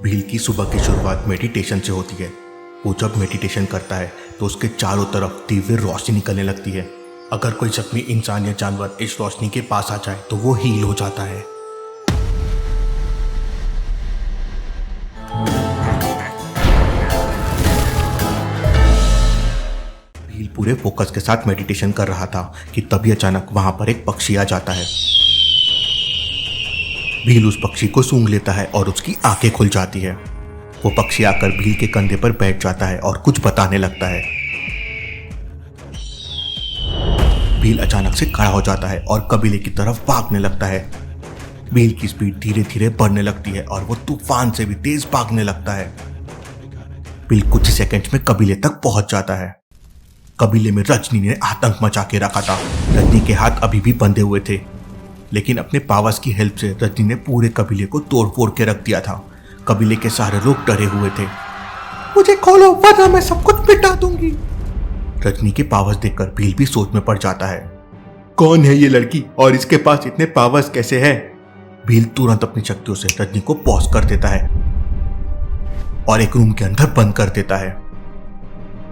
भील की सुबह की शुरुआत मेडिटेशन से होती है। वो जब मेडिटेशन करता है तो उसके चारों तरफ दिव्य रोशनी निकलने लगती है। अगर कोई जख्मी इंसान या जानवर इस रोशनी के पास आ जाए तो वो हील हो जाता है। भील पूरे फोकस के साथ मेडिटेशन कर रहा था कि तभी अचानक वहां पर एक पक्षी आ जाता है। भील उस पक्षी को सूंघ लेता है और उसकी आंखें खुल जाती है। वो पक्षी आकर भील के कंधे पर बैठ जाता है और कुछ बताने लगता है। भील अचानक से खड़ा हो जाता है और कबीले की तरफ भागने लगता है। भील की स्पीड धीरे धीरे बढ़ने लगती है और वो तूफान से भी तेज भागने लगता है। भील कुछ सेकंड्स में कबीले तक पहुंच जाता है। कबीले में रजनी ने आतंक मचा के रखा था। रजनी के हाथ अभी भी बंधे हुए थे, लेकिन अपने पावर्स की हेल्प से रजनी ने पूरे कबीले को तोड़ फोड़ के रख दिया था। कबीले के सारे लोग डरे हुए थे। मुझे खोलो वरना मैं सब कुछ मिटा दूंगी। रजनी के पावर्स देखकर भील भी सोच में पड़ जाता है। कौन है ये लड़की और इसके पास इतने पावर्स कैसे हैं? भील तुरंत अपनी शक्तियों से रजनी को पॉज कर देता है और एक रूम के अंदर बंद कर देता है।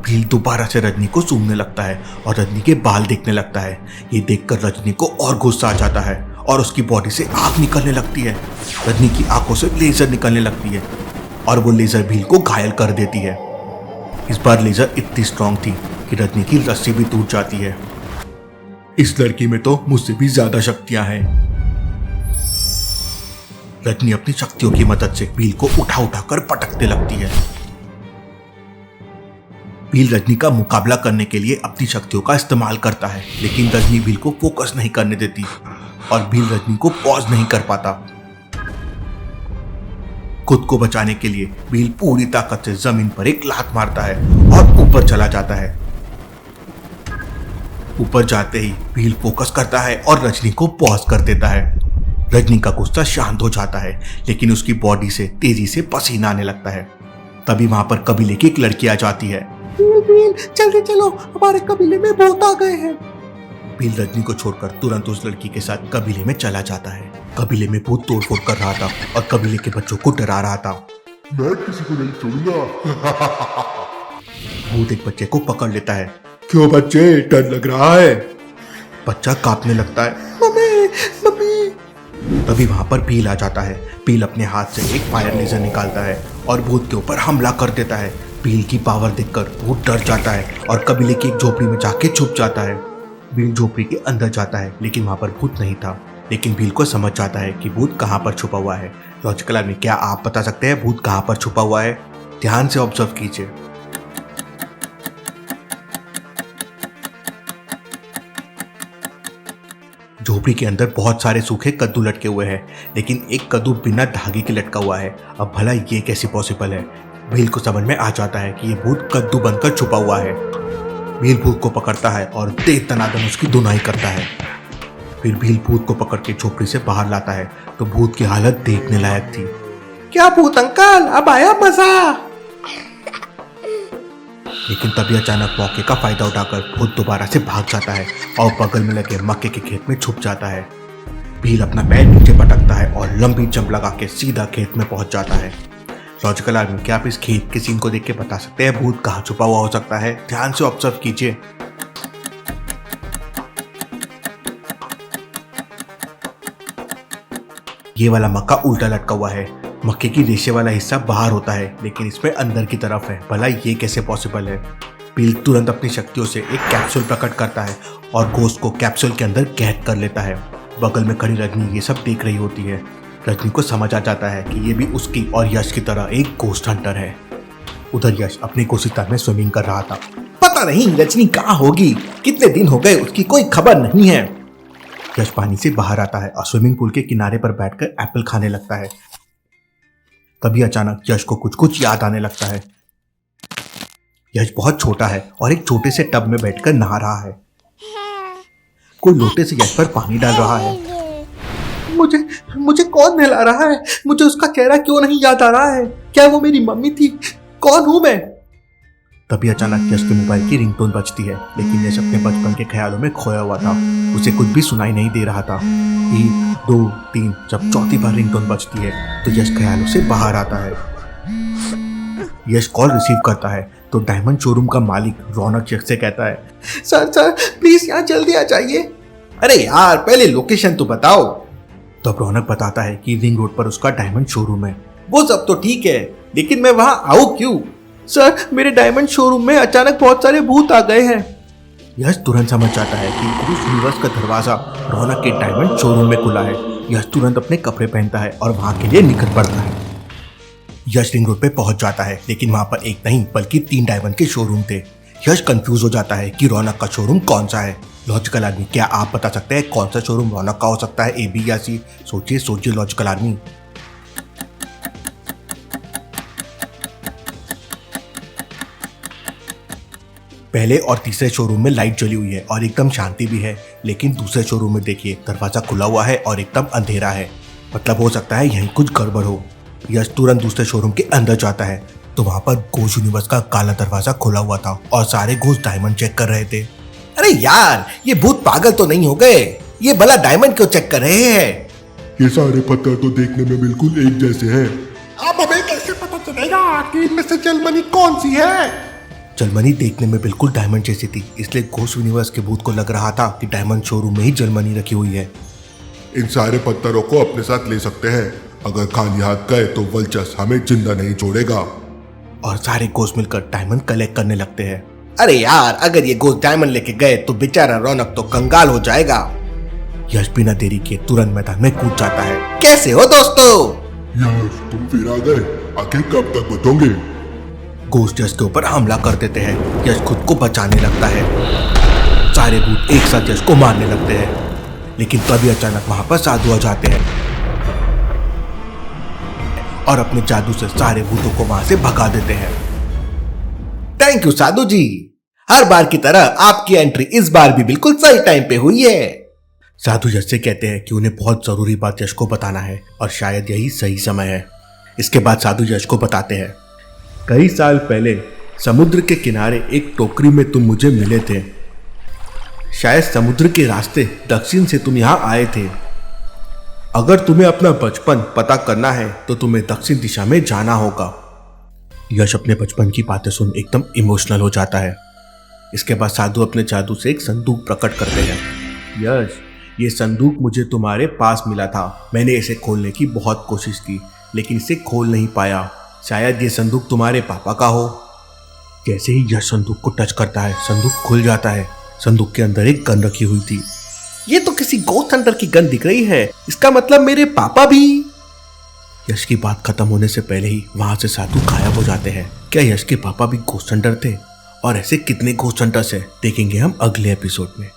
भील दोबारा से रजनी को सूंघने लगता है और रजनी के बाल देखने लगता है। ये देखकर रजनी को और गुस्सा आ जाता है और उसकी बॉडी से आग निकलने लगती है। रजनी की आंखों से लेजर निकलने लगती है और वो लेजर भील को घायल कर देती है। इस बार लेजर इतनी स्ट्रांग थी कि रजनी की रस्सी भी टूट जाती है। इस लड़की में तो मुझसे भी ज्यादा शक्तियां हैं। रजनी अपनी शक्तियों की मदद से भील को उठा उठा कर पटकने लगती है। भील रजनी का मुकाबला करने के लिए अपनी शक्तियों का इस्तेमाल करता है, लेकिन रजनी भील को फोकस नहीं करने देती और भील रजनी को पॉज नहीं कर पाता। खुद को बचाने के लिए भील पूरी ताकत से जमीन पर एक लात मारता है और ऊपर चला जाता है। ऊपर जाते ही भील फोकस करता है और रजनी को पॉज कर देता है। रजनी का गुस्सा शांत हो जाता है, लेकिन उसकी बॉडी से तेजी से पसीना आने लगता है। तभी वहां पर कबीले की एक लड़की आ जाती है। भील जल्दी चलो, हमारे कबीले में भूत आ गए हैं। भील रजनी को छोड़कर तुरंत उस लड़की के साथ कबीले में चला जाता है। कबीले में भूत तोड़फोड़ कर रहा था और कबीले के बच्चों को डरा रहा था। मैं किसी को नहीं छोड़ूंगा। भूत एक बच्चे को पकड़ लेता है। क्यों बच्चे, डर लग रहा है? बच्चा कांपने लगता है। Mummy mummy. तभी वहां पर भील आ जाता है। भील अपने हाथ से एक फायर लेजर निकालता है और भूत के ऊपर हमला कर देता है। भील की पावर देखकर भूत डर जाता है और कबीले की एक झोपड़ी में जाके छुप जाता है। भील झोपड़ी के अंदर जाता है, लेकिन वहां पर भूत नहीं था। लेकिन भील को समझ जाता है कि भूत कहां पर छुपा हुआ है। लॉजिकल आदमी, क्या आप बता सकते हैं भूत कहां पर छुपा हुआ है? ध्यान से ऑब्जर्व कीजिए। झोपड़ी के अंदर बहुत सारे सूखे कद्दू लटके हुए हैं, लेकिन एक कद्दू बिना धागे के लटका हुआ है। अब भला ये कैसे पॉसिबल है? भील को समझ में आ जाता है कि ये भूत कद्दू बनकर छुपा हुआ है। भील भूत को पकड़ता है और तेज तनादन उसकी धुनाई करता है। फिर भील भूत को पकड़ के झोपड़ी से बाहर लाता है तो भूत की हालत देखने लायक थी। क्या भूत अंकल, अब आया मजा? लेकिन तभी अचानक मौके का फायदा उठाकर भूत दोबारा से भाग जाता है और बगल में लगे मक्के के खेत में छुप जाता है। भील अपना पैर नीचे पटकता है और लंबी जंप लगा के सीधा खेत में पहुंच जाता है। लॉजिकल आदमी, क्या आप इस खेत के सीन को देख के बता सकते हैं भूत कहाँ छुपा हुआ हो सकता है? ध्यान से ऑब्जर्व कीजिए। ये वाला मक्का उल्टा लटका हुआ है। मक्के की रेशे वाला हिस्सा बाहर होता है, लेकिन इसमें अंदर की तरफ है। भला ये कैसे पॉसिबल है? भील तुरंत अपनी शक्तियों से एक कैप्सूल प्रकट करता है और घोस्ट को कैप्सूल के अंदर कैद कर लेता है। बगल में खड़ी रजनी ये सब देख रही होती है। रजनी को समझ आ जाता है कि ये भी उसकी और यश की तरह एक घोस्ट हंटर है। उधर यश अपने कोशिश में स्विमिंग कर रहा था। पता नहीं रजनी कहाँ होगी, कितने दिन हो गए उसकी कोई खबर नहीं है। यश पानी से बाहर आता है और स्विमिंग पूल के किनारे पर बैठकर एप्पल खाने लगता है। तभी अचानक यश को कुछ कुछ याद आने लगता है। यश बहुत छोटा है और एक छोटे से टब में बैठकर नहा रहा है। कोई लोटे से यश पर पानी डाल रहा है। मुझे कौन नहला रहा है? मुझे उसका चेहरा क्यों नहीं याद आ रहा है? क्या वो मेरी मम्मी थी? कौन हूं मैं? तभी अचानक यश के मोबाइल की रिंगटोन बजती है, लेकिन यश अपने बचपन के ख्यालों में खोया हुआ था। उसे कुछ भी सुनाई नहीं दे रहा था। 1, 2, 3 जब चौथी बार रिंगटोन बजती है तो यश ख्यालों से बाहर आता है। यश कॉल रिसीव करता है तो डायमंड शोरूम का मालिक रौनक यश से कहता है, सर प्लीज यहाँ जल्दी आ जाइए। अरे यार पहले लोकेशन तो बताओ। तब रौनक बताता है कि रिंग रोड पर उसका डायमंड शोरूम है। वो सब तो ठीक है, लेकिन मैं वहां आऊं क्यों? सर मेरे डायमंड शोरूम में अचानक बहुत सारे भूत आ गए हैं। यश तुरंत समझ जाता है कि क्रूज यूनिवर्स का दरवाजा रौनक के डायमंड शोरूम में खुला है। यश तुरंत अपने कपड़े पहनता है और वहां के लिए निकल पड़ता है। यश रिंग रोड पे पहुंच जाता है, लेकिन वहां पर एक नहीं बल्कि 3 डायमंड के शोरूम थे। यश कंफ्यूज हो जाता है कि रौनक का शोरूम कौन सा है। लॉजिकल आर्मी, क्या आप बता सकते हैं कौन सा शोरूम रौनक का हो सकता है, ए बी या सी? सोचिए लॉजिकल आर्मी। पहले और तीसरे शोरूम में लाइट जली हुई है और एकदम शांति भी है, लेकिन दूसरे शोरूम में देखिए दरवाजा खुला हुआ है और एकदम अंधेरा है। मतलब हो सकता है यहीं कुछ गड़बड़ हो। यश तुरंत दूसरे शोरूम के अंदर जाता है तो वहां पर घोस्ट यूनिवर्स का काला दरवाजा खुला हुआ था और सारे घोस्ट डायमंड चेक कर रहे थे। अरे यार ये भूत पागल तो नहीं हो गए? ये भला डायमंड क्यों चेक कर रहे हैं? ये सारे पत्थर तो देखने में बिल्कुल एक जैसे हैं। अब हमें कैसे पता चलेगा कि इनमें से जलमनी कौन सी है? जलमनी देखने में बिल्कुल डायमंड जैसी थी, इसलिए घोस्ट यूनिवर्स के भूत को लग रहा था कि डायमंड शोरूम में ही जलमनी रखी हुई है। इन सारे पत्थरों को अपने साथ ले सकते हैं। अगर खाली हाथ गए तो वल्चस हमें जिंदा नहीं छोड़ेगा। और सारे घोस्ट मिलकर डायमंड कलेक्ट करने लगते हैं। अरे यार अगर ये घोस्ट डायमंड लेके गए तो बेचारा रौनक तो कंगाल हो जाएगा। यश बिना देरी के तुरंत मैदान में कूद जाता है। कैसे हो दोस्तों? यश तुम फिर आ गए, आखिर कब तक बचोगे? घोस्ट यश के ऊपर हमला कर देते हैं। यश खुद को बचाने लगता है। सारे भूत एक साथ यश को मारने लगते हैं, लेकिन तभी अचानक वहां पर साधु आ जाते हैं और अपने जादू से सारे भूतों को वहां से भगा देते हैं। थैंक यू साधु जी, हर बार की तरह आपकी एंट्री इस बार भी बिल्कुल सही टाइम पे हुई है। साधु यश से कहते हैं कि उन्हें बहुत जरूरी बात यश को बताना है और शायद यही सही समय है। इसके बाद साधु यश को बताते हैं, कई साल पहले समुद्र के किनारे एक टोकरी में तुम मुझे मिले थे। शायद समुद्र के रास्ते दक्षिण से तुम यहाँ आए थे। अगर तुम्हें अपना बचपन पता करना है तो तुम्हें दक्षिण दिशा में जाना होगा। यश अपने बचपन की बातें सुन एकदम इमोशनल हो जाता है। इसके बाद साधु अपने जादू से एक संदूक प्रकट करते हैं। यश ये संदूक मुझे तुम्हारे पास मिला था। मैंने इसे खोलने की बहुत कोशिश की, लेकिन इसे खोल नहीं पाया। शायद ये संदूक तुम्हारे पापा का हो। जैसे ही यश संदूक को टच करता है संदूक खुल जाता है। संदूक के अंदर एक गन रखी हुई थी। ये तो किसी गोस्ट हंटर की गन दिख रही है, इसका मतलब मेरे पापा भी। यश की बात खत्म होने से पहले ही वहां से साधु गायब हो जाते हैं। क्या यश के पापा भी गोस्ट हंटर थे? और ऐसे कितने गोस्ट हंटर्स हैं देखेंगे हम अगले एपिसोड में।